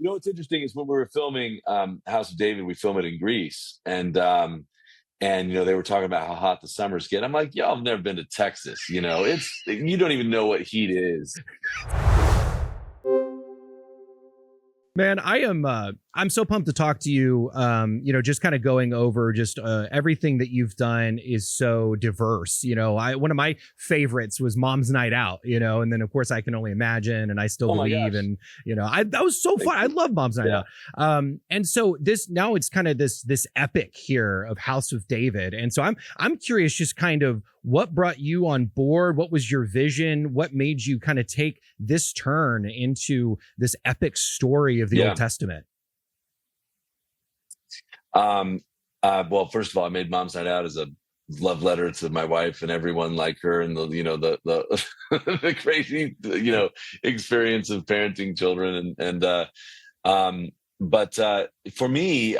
What's interesting is when we were filming House of David, we film it in Greece, and they were talking about how hot the summers get. I'm like, y'all have never been to Texas. It's you don't even know what heat is. Man, I'm so pumped to talk to you. Just kind of going over just everything that you've done is so diverse. One of my favorites was Mom's Night Out, and then of course I Can Only Imagine and I Still Oh my Believe. gosh. And that was so Thank fun. I you. love Mom's Night Yeah. Out. And so now it's kind of this epic here of House of David. And so I'm curious, just kind of what brought you on board? What was your vision? What made you kind of take this turn into this epic story of the Yeah. Old Testament? Well, first of all, I made Mom's Night Out as a love letter to my wife and everyone like her, and the the crazy experience of parenting children, but for me,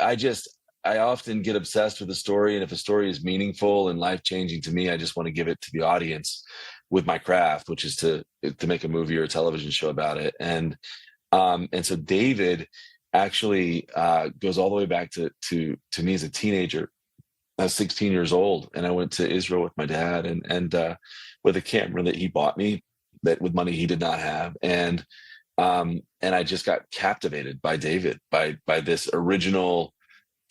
I often get obsessed with a story, and if a story is meaningful and life changing to me, I just want to give it to the audience with my craft, which is to make a movie or a television show about it. And so David actually goes all the way back to me as a teenager. I was 16 years old, and I went to Israel with my dad, and with a camera that he bought me, that with money he did not have, and I just got captivated by David, by this original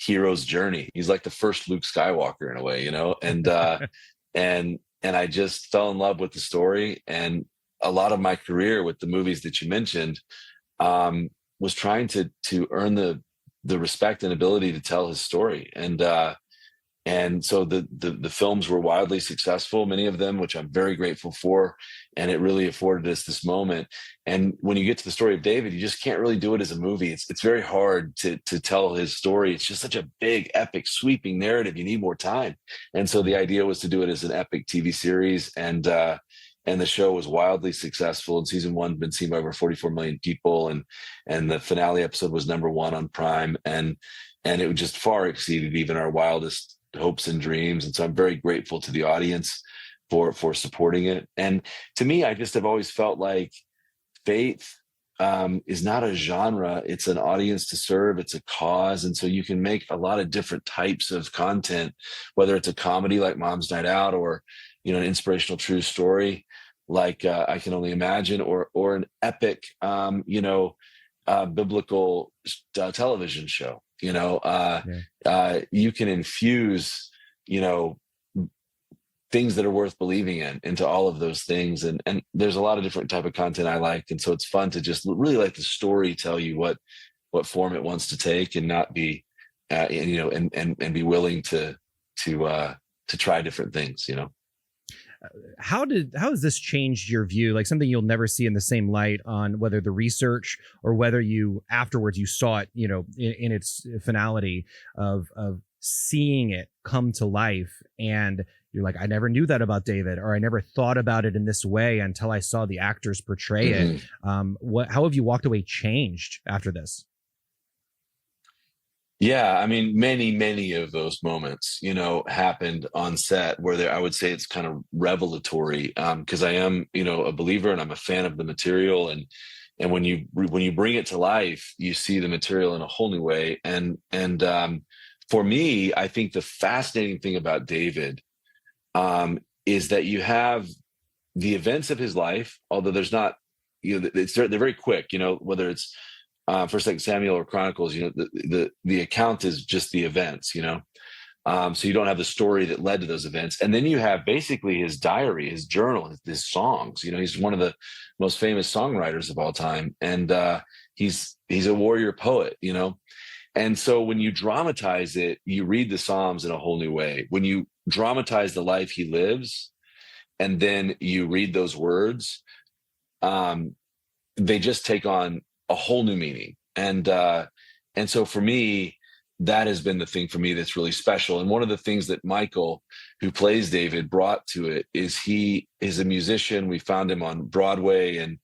hero's journey. He's like the first Luke Skywalker in a way, and I just fell in love with the story. And a lot of my career with the movies that you mentioned was trying to earn the respect and ability to tell his story. And so the films were wildly successful, many of them, which I'm very grateful for. And it really afforded us this moment. And when you get to the story of David, you just can't really do it as a movie. It's very hard to tell his story. It's just such a big, epic, sweeping narrative. You need more time. And so the idea was to do it as an epic TV series. And the show was wildly successful. And season 1 been seen by over 44 million people. And the finale episode was #1 on Prime. And it just far exceeded even our wildest hopes and dreams. And so I'm very grateful to the audience for supporting it. And to me, I just have always felt like faith is not a genre. It's an audience to serve. It's a cause. And so you can make a lot of different types of content, whether it's a comedy like Mom's Night Out, or, an inspirational true story like I Can Only Imagine, or an epic, biblical television show. You can infuse, things that are worth believing in into all of those things. And there's a lot of different type of content I like. And so it's fun to just really let the story tell you what form it wants to take, and not be, and be willing to try different things. How has this changed your view? Like something you'll never see in the same light on whether the research or whether you afterwards you saw it, in its finality of seeing it come to life, and you're like, I never knew that about David, or I never thought about it in this way until I saw the actors portray it. How have you walked away changed after this? Yeah, I mean, many of those moments, happened on set where I would say it's kind of revelatory, because I am, a believer, and I'm a fan of the material, and when you bring it to life, you see the material in a whole new way. And for me, I think the fascinating thing about David is that you have the events of his life, although there's not, they're very quick, whether it's First, like Samuel or Chronicles, the account is just the events, so you don't have the story that led to those events. And then you have basically his diary, his journal, his songs. He's one of the most famous songwriters of all time, and he's a warrior poet. And so when you dramatize it, you read the Psalms in a whole new way. When you dramatize the life he lives, and then you read those words, they just take on a whole new meaning. And so for me, that has been the thing for me that's really special. And one of the things that Michael, who plays David, brought to it is he is a musician. We found him on Broadway, and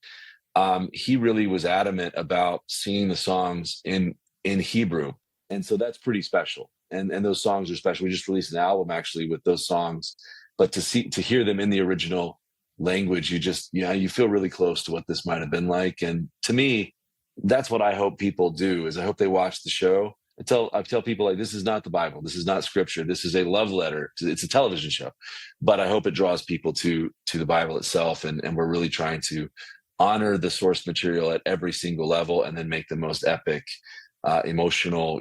he really was adamant about singing the songs in Hebrew. And so that's pretty special. And those songs are special. We just released an album actually with those songs, but to hear them in the original language, you feel really close to what this might have been like. And to me, that's what I hope people do. Is I hope they watch the show. I tell people, like, this is not the Bible. This is not scripture. This is a love letter. It's a television show, but I hope it draws people to the Bible itself. And we're really trying to honor the source material at every single level, and then make the most epic, emotional,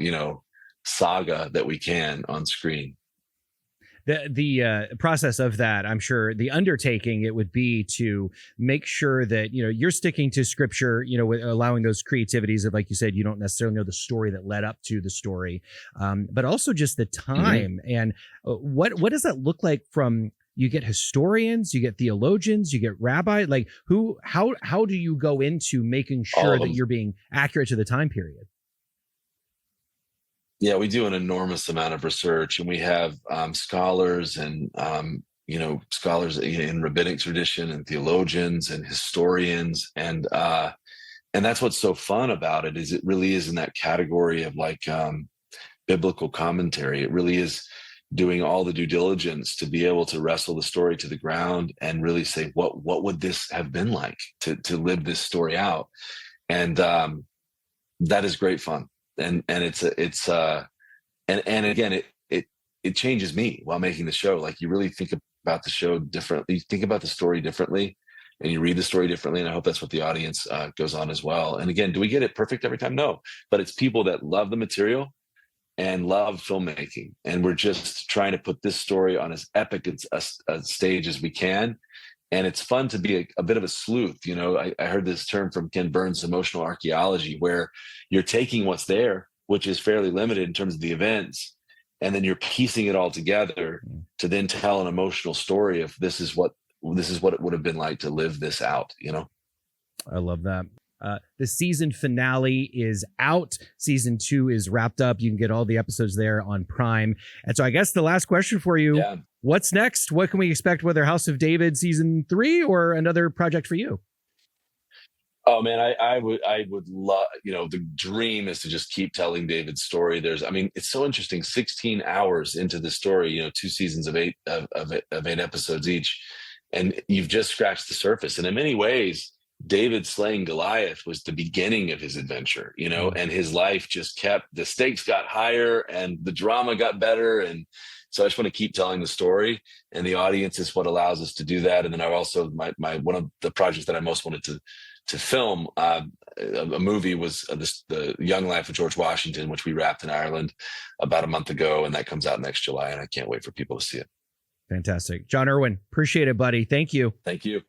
saga that we can on screen. The process of that, I'm sure the undertaking it would be to make sure that you're sticking to scripture, with allowing those creativities of, like you said, you don't necessarily know the story that led up to the story, but also just the time. And what does that look like? From you get historians, you get theologians, you get rabbi, like how do you go into making sure that you're being accurate to the time period? Yeah, we do an enormous amount of research, and we have scholars and scholars in rabbinic tradition, and theologians and historians, and that's what's so fun about it. Is it really is in that category of like biblical commentary. It really is doing all the due diligence to be able to wrestle the story to the ground and really say, what would this have been like to live this story out, and that is great fun. And it's and again, it changes me while making the show. Like, you really think about the show differently, you think about the story differently, and you read the story differently. And I hope that's what the audience goes on as well. And again, do we get it perfect every time? No, but it's people that love the material and love filmmaking, and we're just trying to put this story on as epic a stage as we can. And it's fun to be a bit of a sleuth. I heard this term from Ken Burns, emotional archaeology, where you're taking what's there, which is fairly limited in terms of the events, and then you're piecing it all together to then tell an emotional story of this is what it would have been like to live this out. I love that. The season finale is out. Season 2 is wrapped up. You can get all the episodes there on Prime. And so I guess the last question for you, what's next? What can we expect, whether House of David season 3 or another project for you? Oh man, I would love, the dream is to just keep telling David's story. It's so interesting. 16 hours into the story, 2 seasons of 8 episodes each, and you've just scratched the surface. And in many ways, David slaying Goliath was the beginning of his adventure, and his life just the stakes got higher and the drama got better. And so I just want to keep telling the story, and the audience is what allows us to do that. And then I also, my one of the projects that I most wanted to film a movie was the Young Life of George Washington, which we wrapped in Ireland about a month ago, and that comes out next July, and I can't wait for people to see it. Fantastic. Jon Erwin, appreciate it, buddy. Thank you. Thank you.